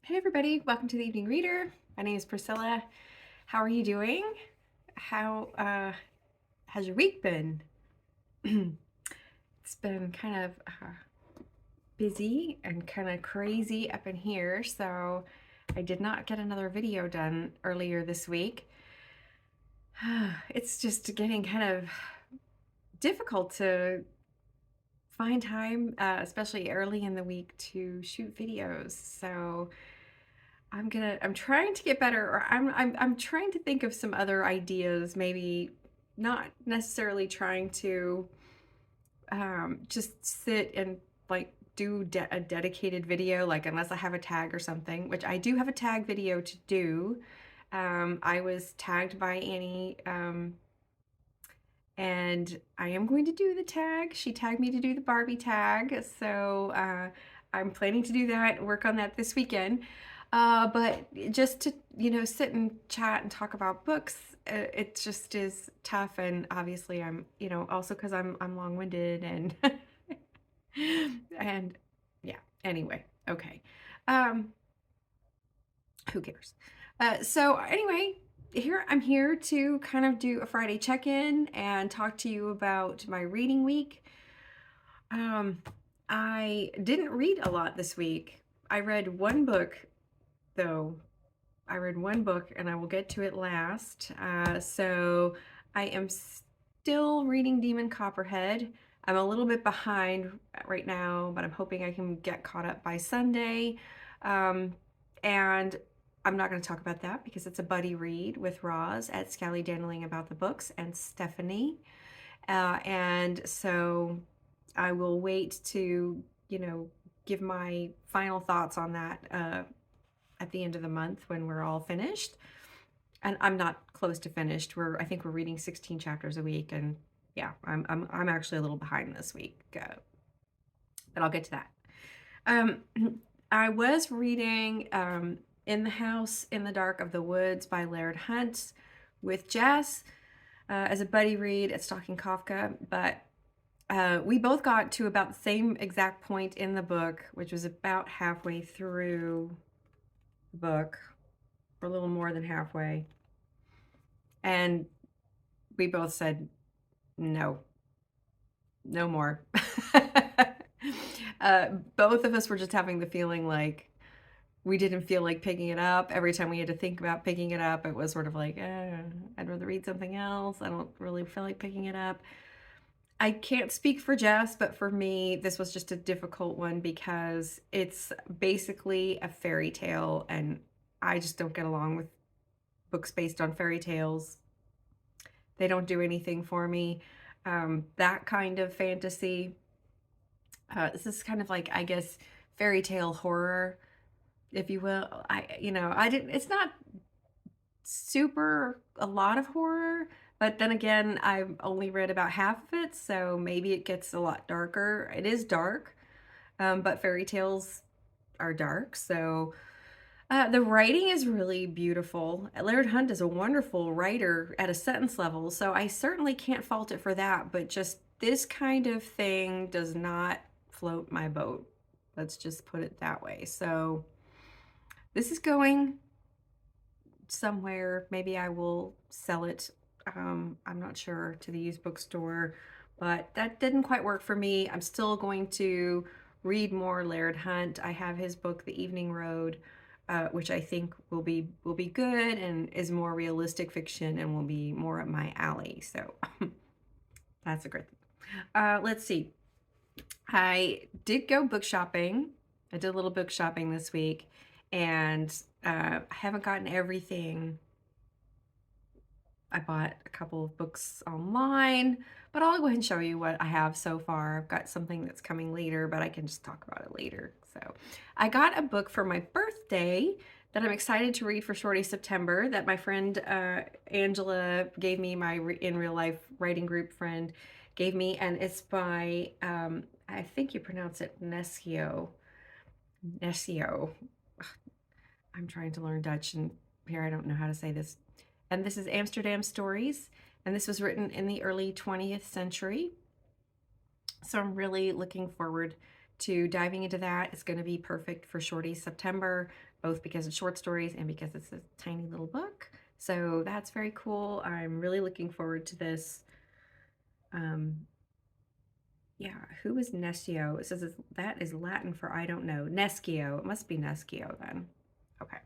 Hey everybody, welcome to the Evening Reader. My name is Priscilla. How are you doing? How has your week been? It's been kind of busy and kind of crazy up in here, so I did not get another video done earlier this week. It's just getting kind of difficult to find time, especially early in the week, to shoot videos. So I'm trying to get better, or I'm trying to think of some other ideas, maybe not necessarily trying to just sit and like do a dedicated video, like unless I have a tag or something, which I do have a tag video to do. I was tagged by Annie, and I am going to do the tag. She tagged me to do the Barbie tag, so I'm planning to do that, work on that this weekend. But just to, sit and chat and talk about books, it just is tough. And obviously I'm, also because I'm long-winded and and yeah, anyway, okay. Um, who cares? So anyway, I'm here to kind of do a Friday check-in and talk to you about my reading week. Um, I didn't read a lot this week. I read one book though. I read one book and I will get to it last. So I am still reading Demon Copperhead. I'm a little bit behind right now, but I'm hoping I can get caught up by Sunday. And I'm not going to talk about that because it's a buddy read with Roz at Scally Dandling About the Books and Stephanie. And so I will wait to, give my final thoughts on that at the end of the month when we're all finished. And I'm not close to finished. I think we're reading 16 chapters a week, and yeah, I'm actually a little behind this week, but I'll get to that. I was reading In the House in the Dark of the Woods by Laird Hunt with Jess as a buddy read at Stalking Kafka, but we both got to about the same exact point in the book, which was about halfway through the book, or a little more than halfway. And we both said, no, no more. Both of us were just having the feeling like we didn't feel like picking it up. Every time we had to think about picking it up, it was sort of like, I'd rather read something else. I don't really feel like picking it up. I can't speak for Jess, but for me, this was just a difficult one because it's basically a fairy tale, and I just don't get along with books based on fairy tales. They don't do anything for me. That kind of fantasy. This is kind of like, I guess, fairy tale horror, if you will. I didn't, it's not super a lot of horror, but then again, I've only read about half of it, so maybe it gets a lot darker. It is dark, but fairy tales are dark, so the writing is really beautiful. Laird Hunt is a wonderful writer at a sentence level, so I certainly can't fault it for that, but just this kind of thing does not float my boat. Let's just put it that way. So this is going somewhere. Maybe I will sell it. I'm not sure, to the used bookstore, but that didn't quite work for me. I'm still going to read more Laird Hunt. I have his book, The Evening Road, which I think will be good and is more realistic fiction and will be more up my alley. So that's a great thing. Let's see. I did go book shopping. I did a little book shopping this week, and I haven't gotten everything. I bought a couple of books online, but I'll go ahead and show you what I have so far. I've got something that's coming later, but I can just talk about it later. So I got a book for my birthday that I'm excited to read for Shorty September, that my friend Angela gave me, my in real life writing group friend gave me, and it's by, I think you pronounce it Nescio. Nescio. I'm trying to learn Dutch, and here I don't know how to say this. And this is Amsterdam Stories, and this was written in the early 20th century. So I'm really looking forward to diving into that. It's going to be perfect for Shorty September, both because it's short stories and because it's a tiny little book. So that's very cool. I'm really looking forward to this. Yeah, who is Nescio? It says that is Latin for I don't know. Nescio. It must be Nescio then. Okay.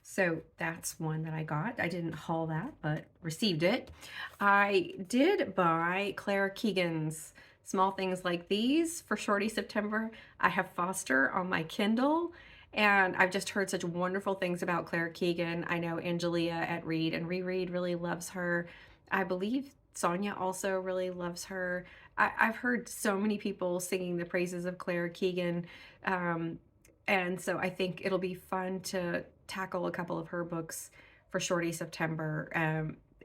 So that's one that I got. I didn't haul that, but received it. I did buy Claire Keegan's Small Things Like These for Shorty September. I have Foster on my Kindle, and I've just heard such wonderful things about Claire Keegan. I know Angelia at Read and Reread really loves her. I believe Sonia also really loves her. I've heard so many people singing the praises of Claire Keegan. And so I think it'll be fun to tackle a couple of her books for Shorty September.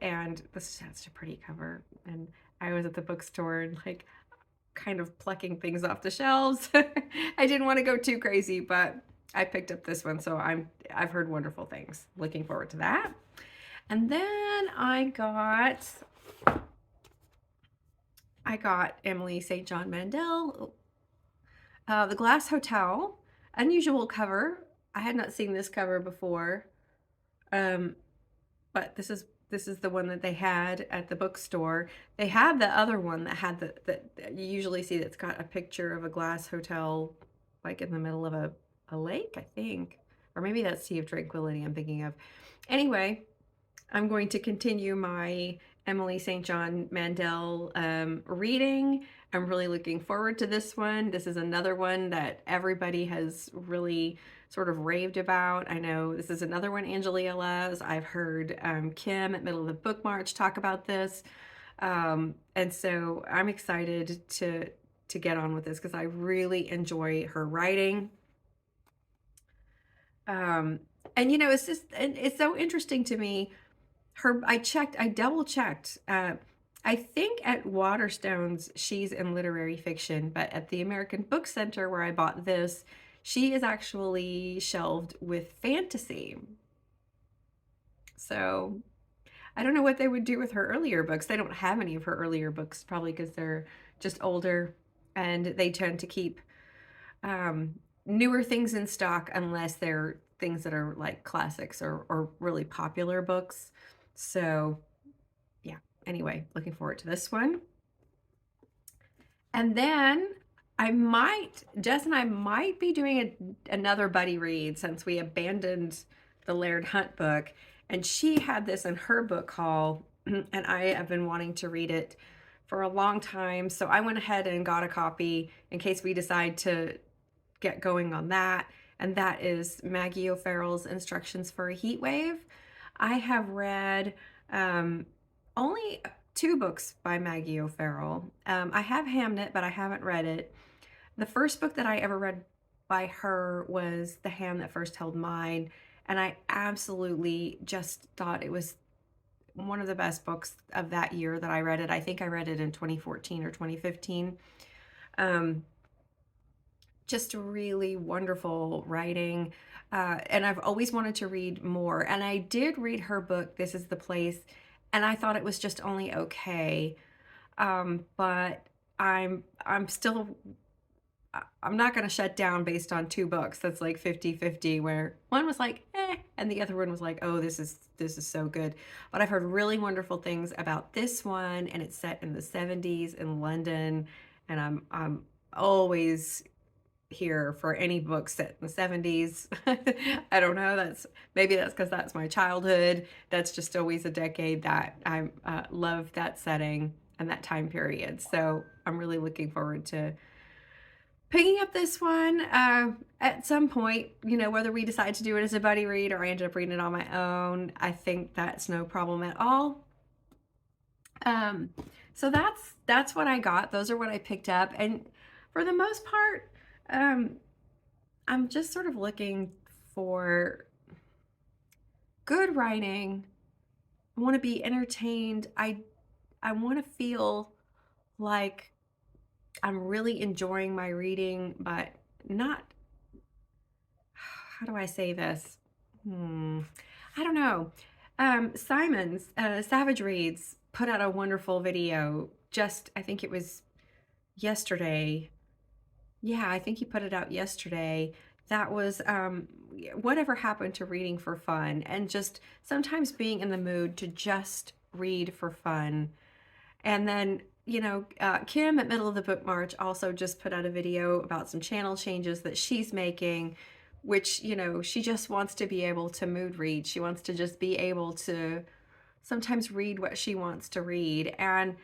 And this has such a pretty cover. And I was at the bookstore and like kind of plucking things off the shelves. I didn't want to go too crazy, but I picked up this one. So I've heard wonderful things. Looking forward to that. And then I got Emily St. John Mandel, The Glass Hotel. Unusual cover. I had not seen this cover before, but this is the one that they had at the bookstore. They had the other one that had that you usually see that's got a picture of a glass hotel like in the middle of a lake, I think. Or maybe that's Sea of Tranquility I'm thinking of. Anyway, I'm going to continue my Emily St. John Mandel reading. I'm really looking forward to this one. This is another one that everybody has really sort of raved about. I know this is another one Angelia loves. I've heard Kim at Middle of the Book March talk about this. And so I'm excited to get on with this because I really enjoy her writing. And you know, it's so interesting to me. I double checked. I think at Waterstones, she's in literary fiction, but at the American Book Center where I bought this, she is actually shelved with fantasy. So I don't know what they would do with her earlier books. They don't have any of her earlier books, probably because they're just older and they tend to keep newer things in stock unless they're things that are like classics or really popular books. So yeah, anyway, looking forward to this one. And then Jess and I might be doing another buddy read since we abandoned the Laird Hunt book. And she had this in her book haul, and I have been wanting to read it for a long time. So I went ahead and got a copy in case we decide to get going on that. And that is Maggie O'Farrell's Instructions for a Heat Wave. I have read only 2 books by Maggie O'Farrell. I have Hamnet, but I haven't read it. The first book that I ever read by her was The Hand That First Held Mine, and I absolutely just thought it was one of the best books of that year that I read it. I think I read it in 2014 or 2015. Just really wonderful writing. And I've always wanted to read more. And I did read her book, This Is the Place, and I thought it was just only okay. But I'm not going to shut down based on 2 books. That's like 50-50, where one was like, and the other one was like, oh, this is so good. But I've heard really wonderful things about this one, and it's set in the 70s in London, and I'm always here for any book set in the 70s. I don't know, maybe that's because that's my childhood. That's just always a decade that I love, that setting and that time period. So I'm really looking forward to picking up this one at some point, you know, whether we decide to do it as a buddy read or I end up reading it on my own. I think that's no problem at all. So that's what I got. Those are what I picked up. And for the most part, I'm just sort of looking for good writing. I want to be entertained. I want to feel like I'm really enjoying my reading, but not, how do I say this? I don't know. Simon's Savage Reads put out a wonderful video just, I think it was yesterday. Yeah, I think you put it out yesterday. That was whatever happened to reading for fun and just sometimes being in the mood to just read for fun. And then, Kim at Middle of the Book March also just put out a video about some channel changes that she's making, which, she just wants to be able to mood read. She wants to just be able to sometimes read what she wants to read. And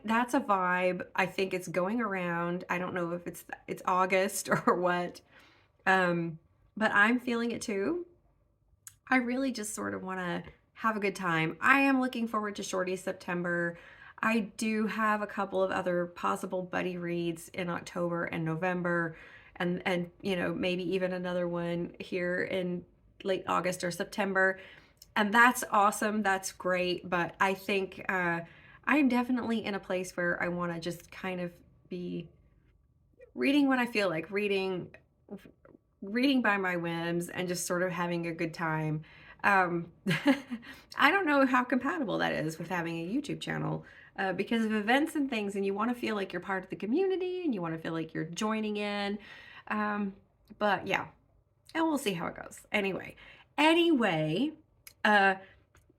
that's a vibe. I think it's going around. I don't know if it's August or what. Um, but I'm feeling it too. I really just sort of want to have a good time. I am looking forward to Shorty September. I do have a couple of other possible buddy reads in October and November, and maybe even another one here in late August or September. And that's awesome. That's great. But I think I'm definitely in a place where I want to just kind of be reading what I feel like reading by my whims and just sort of having a good time. Um, I don't know how compatible that is with having a YouTube channel because of events and things, and you want to feel like you're part of the community and you want to feel like you're joining in. Um, but yeah, and we'll see how it goes. Anyway, uh,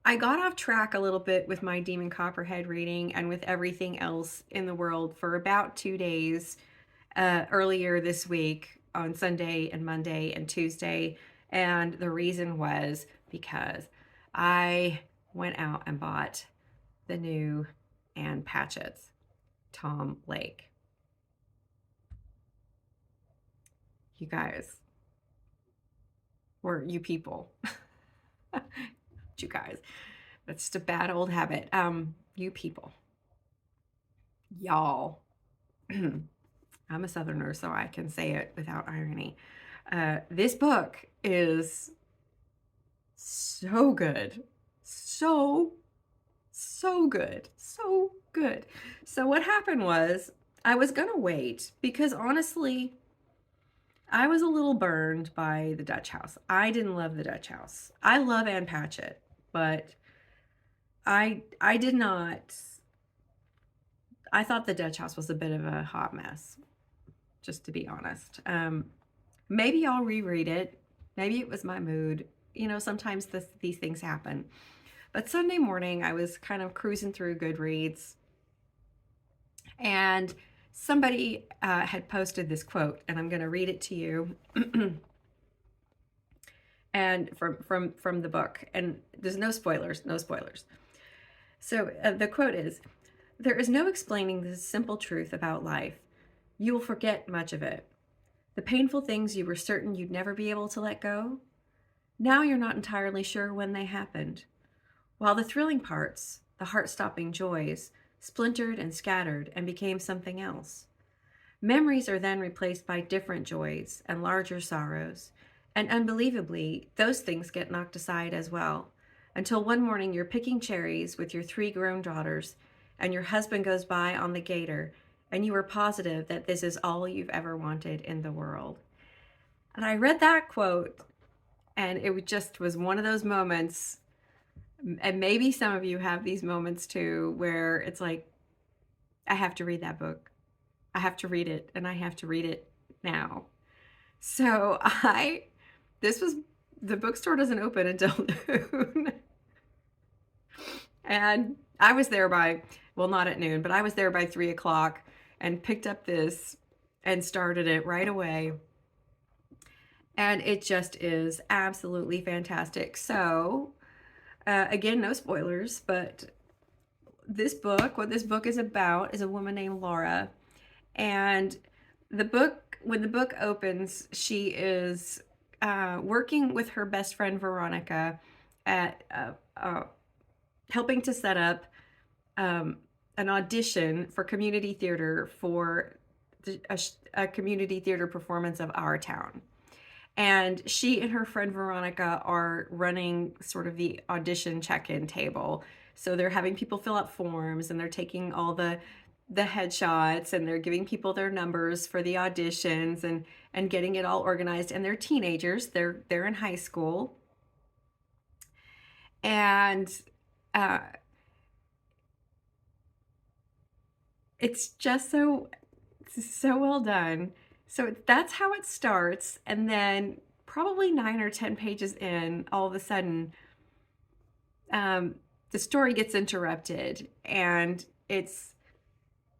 I got off track a little bit with my Demon Copperhead reading and with everything else in the world for about 2 days earlier this week on Sunday and Monday and Tuesday. And the reason was because I went out and bought the new Ann Patchett's Tom Lake. You guys, or you people, you guys, that's just a bad old habit. You people, y'all. I'm a Southerner, so I can say it without irony. This book is so good. So good. So good. So what happened was I was going to wait because honestly, I was a little burned by the Dutch House. I didn't love the Dutch House. I love Ann Patchett, but I did not. I thought the Dutch House was a bit of a hot mess, just to be honest. Maybe I'll reread it. Maybe it was my mood. Sometimes these things happen. But Sunday morning, I was kind of cruising through Goodreads, and somebody had posted this quote, and I'm going to read it to you. And from the book, and there's no spoilers. So the quote is, "There is no explaining the simple truth about life. You will forget much of it. The painful things you were certain you'd never be able to let go, now you're not entirely sure when they happened. While the thrilling parts, the heart-stopping joys, splintered and scattered and became something else. Memories are then replaced by different joys and larger sorrows, and unbelievably, those things get knocked aside as well, until one morning you're picking cherries with your 3 grown daughters, and your husband goes by on the gator, and you are positive that this is all you've ever wanted in the world." And I read that quote, and it just was one of those moments, and maybe some of you have these moments too, where it's like, I have to read that book. I have to read it, and I have to read it now. So the bookstore doesn't open until noon. And I was there well, not at noon, but I was there by 3 o'clock and picked up this and started it right away. And it just is absolutely fantastic. So, again, no spoilers, but what this book is about is a woman named Laura. And when the book opens, she is working with her best friend Veronica at helping to set up an audition for community theater for a community theater performance of Our Town. And she and her friend Veronica are running sort of the audition check-in table. So they're having people fill out forms, and they're taking all the headshots, and they're giving people their numbers for the auditions, and getting it all organized. And they're teenagers. They're in high school. And it's just so well done. So that's how it starts. And then probably 9 or 10 pages in, all of a sudden, um, the story gets interrupted, and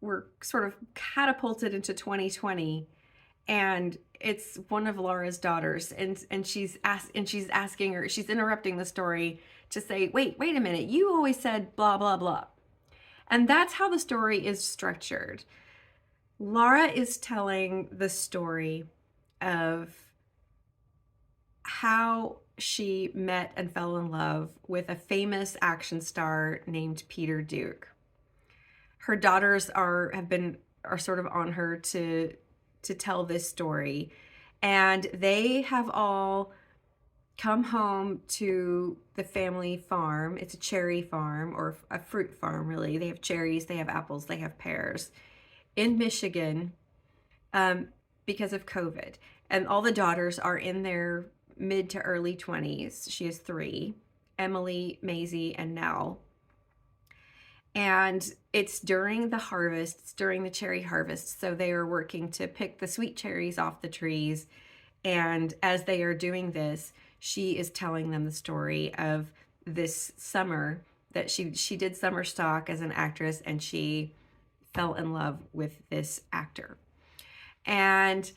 we're sort of catapulted into 2020, and it's one of Laura's daughters, and she's asking her, she's interrupting the story to say, wait a minute, you always said blah blah blah. And that's how the story is structured. Laura is telling the story of how she met and fell in love with a famous action star named Peter Duke. Her daughters are sort of on her to tell this story, and they have all come home to the family farm. It's a cherry farm, or a fruit farm, really. They have cherries, they have apples, they have pears in Michigan, because of COVID. And all the daughters are in their mid to early 20s. She has three: Emily, Maisie, and Nell. And it's during the harvest, it's during the cherry harvest. So they are working to pick the sweet cherries off the trees. And as they are doing this, she is telling them the story of this summer that she did summer stock as an actress, and she fell in love with this actor. And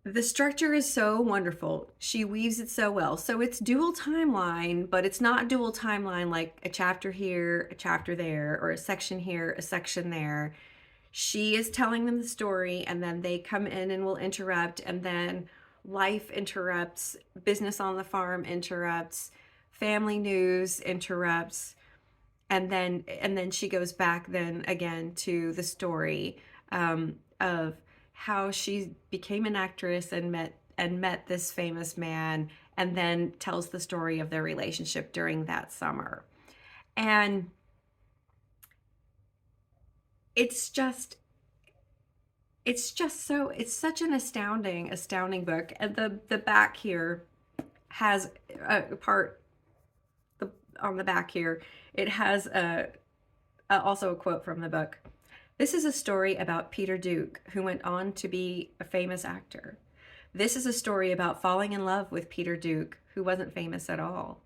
the structure is so wonderful. She weaves it so well. So it's dual timeline, but it's not dual timeline like a chapter here, a chapter there, or a section here, a section there. She is telling them the story, and then they come in and will interrupt, and then life interrupts, business on the farm interrupts, family news interrupts, and then she goes back then again to the story, of how she became an actress and met this famous man, and then tells the story of their relationship during that summer. And it's such an astounding book. And the back here has a part, on the back here, it has also a quote from the book. This is a story about Peter Duke, who went on to be a famous actor. This is a story about falling in love with Peter Duke, who wasn't famous at all.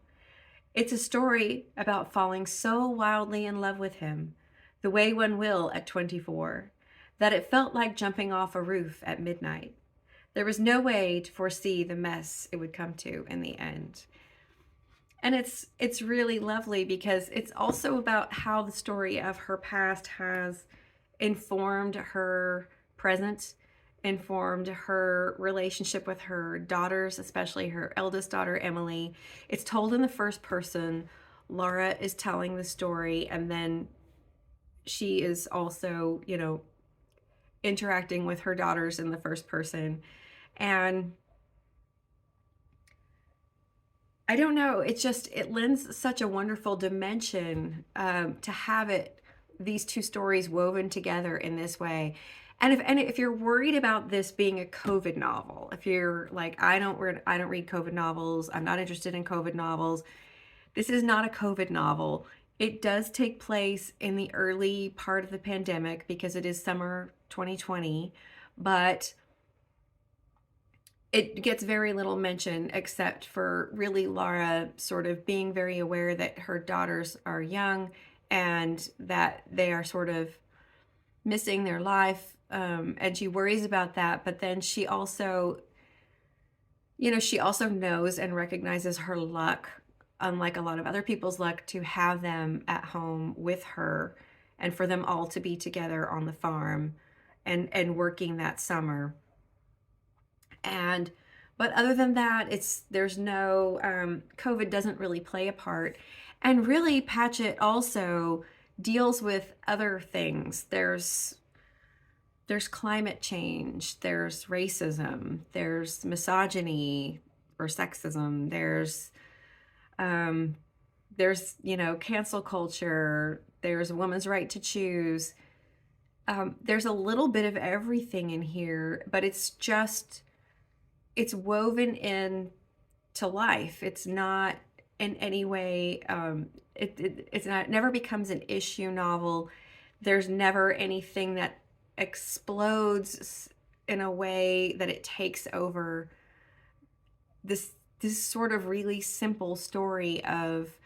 It's a story about falling so wildly in love with him, the way one will at 24, that it felt like jumping off a roof at midnight. There was no way to foresee the mess it would come to in the end. And it's really lovely, because it's also about how the story of her past has informed her present, informed her relationship with her daughters, especially her eldest daughter, Emily. It's told in the first person. Laura is telling the story, and then she is also, interacting with her daughters in the first person. And I don't know, it lends such a wonderful dimension, to have these two stories woven together in this way. And if you're worried about this being a COVID novel, if you're like, I don't read COVID novels, I'm not interested in COVID novels, this is not a COVID novel. It does take place in the early part of the pandemic, because it is summer 2020, but it gets very little mention, except for really Laura sort of being very aware that her daughters are young, and that they are sort of missing their life, and she worries about that. But then she also knows and recognizes her luck, unlike a lot of other people's luck, to have them at home with her, and for them all to be together on the farm and working that summer. But other than that, there's no, COVID doesn't really play a part. And really, Patchett also deals with other things. There's climate change, there's racism, there's misogyny or sexism, there's cancel culture, there's a woman's right to choose. There's a little bit of everything in here, but it's woven in to life. It's not in any way, it never becomes an issue novel. There's never anything that explodes in a way that it takes over this this sort of really simple story of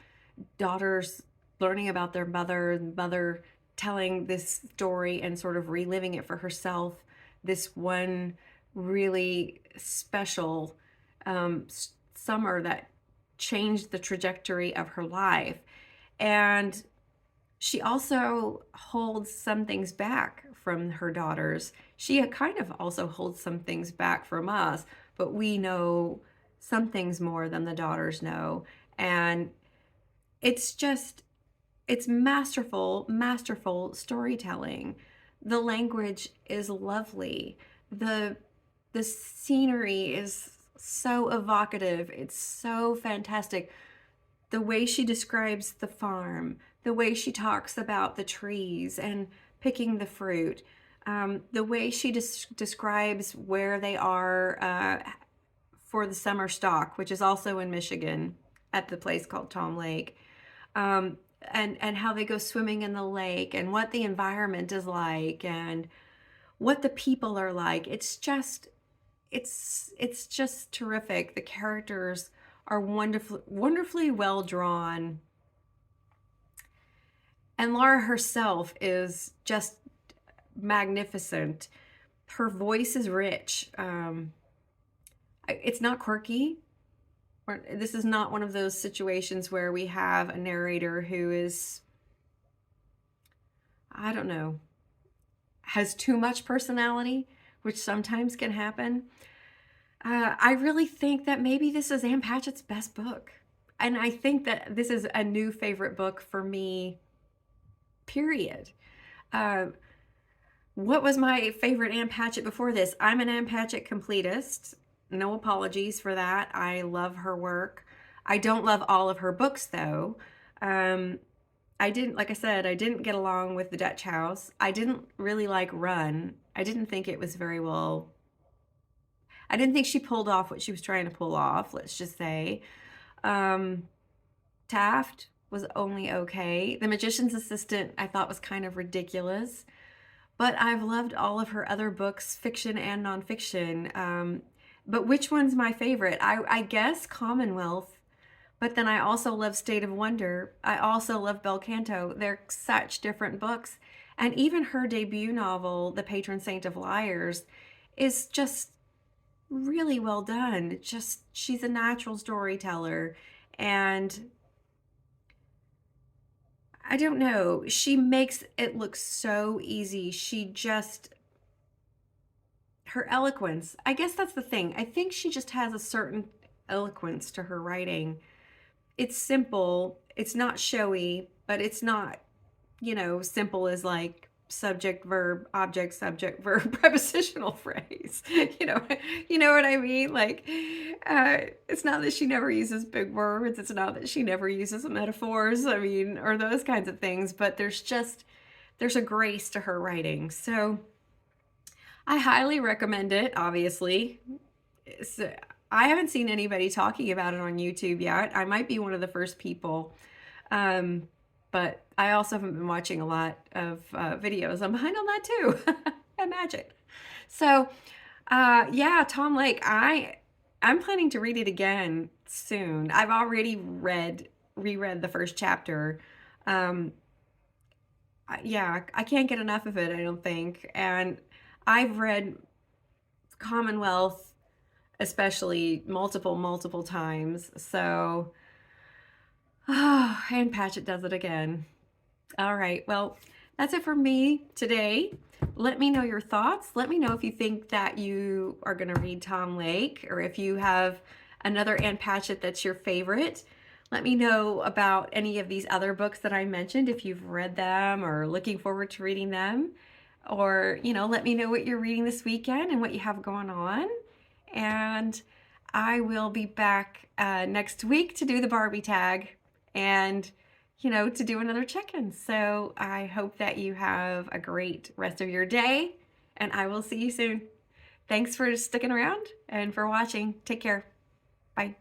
daughters learning about their mother, and mother telling this story and sort of reliving it for herself. This one really special summer that changed the trajectory of her life. And she also holds some things back from her daughters. She kind of also holds some things back from us, but we know some things more than the daughters know. And it's just, it's masterful, masterful storytelling. The language is lovely. The the scenery is so evocative. It's so fantastic. The way she describes the farm, the way she talks about the trees and picking the fruit, the way she describes where they are for the summer stock, which is also in Michigan at the place called Tom Lake, and how they go swimming in the lake and what the environment is like and what the people are like. It's just terrific. The characters are wonderfully well drawn. And Laura herself is just magnificent. Her voice is rich. It's not quirky. This is not one of those situations where we have a narrator who is, I don't know, has too much personality, which sometimes can happen. I really think that maybe this is Ann Patchett's best book. And I think that this is a new favorite book for me, period. What was my favorite Ann Patchett before this? I'm an Ann Patchett completist. No apologies for that. I love her work. I don't love all of her books, though. I didn't, like I said, I didn't get along with The Dutch House. I didn't really like Run. I didn't think it was very well. I didn't think she pulled off what she was trying to pull off, let's just say. Taft was only okay. The Magician's Assistant, I thought, was kind of ridiculous. But I've loved all of her other books, fiction and nonfiction. But which one's my favorite? I guess Commonwealth. But then I also love State of Wonder. I also love Bel Canto. They're such different books. And even her debut novel, The Patron Saint of Liars, is just really well done. Just, she's a natural storyteller. And I don't know, she makes it look so easy. Her eloquence, I guess that's the thing. I think she just has a certain eloquence to her writing. It's simple, it's not showy, but it's not, simple as like subject, verb, object, subject, verb, prepositional phrase. You know what I mean? Like, it's not that she never uses big words. It's not that she never uses metaphors. I mean, or those kinds of things. But there's a grace to her writing. So I highly recommend it. Obviously, I haven't seen anybody talking about it on YouTube yet. I might be one of the first people. But I also haven't been watching a lot of videos. I'm behind on that too. Imagine. So, yeah, Tom Lake, I'm planning to read it again soon. I've already reread the first chapter. Yeah, I can't get enough of it, I don't think. And I've read Commonwealth, especially multiple times. So, Ann Patchett does it again. All right, well, that's it for me today. Let me know your thoughts. Let me know if you think that you are going to read Tom Lake, or if you have another Ann Patchett that's your favorite. Let me know about any of these other books that I mentioned, if you've read them or looking forward to reading them. Or, let me know what you're reading this weekend and what you have going on. And I will be back next week to do the Barbie tag and, to do another check-in. So I hope that you have a great rest of your day, and I will see you soon. Thanks for sticking around and for watching. Take care. Bye.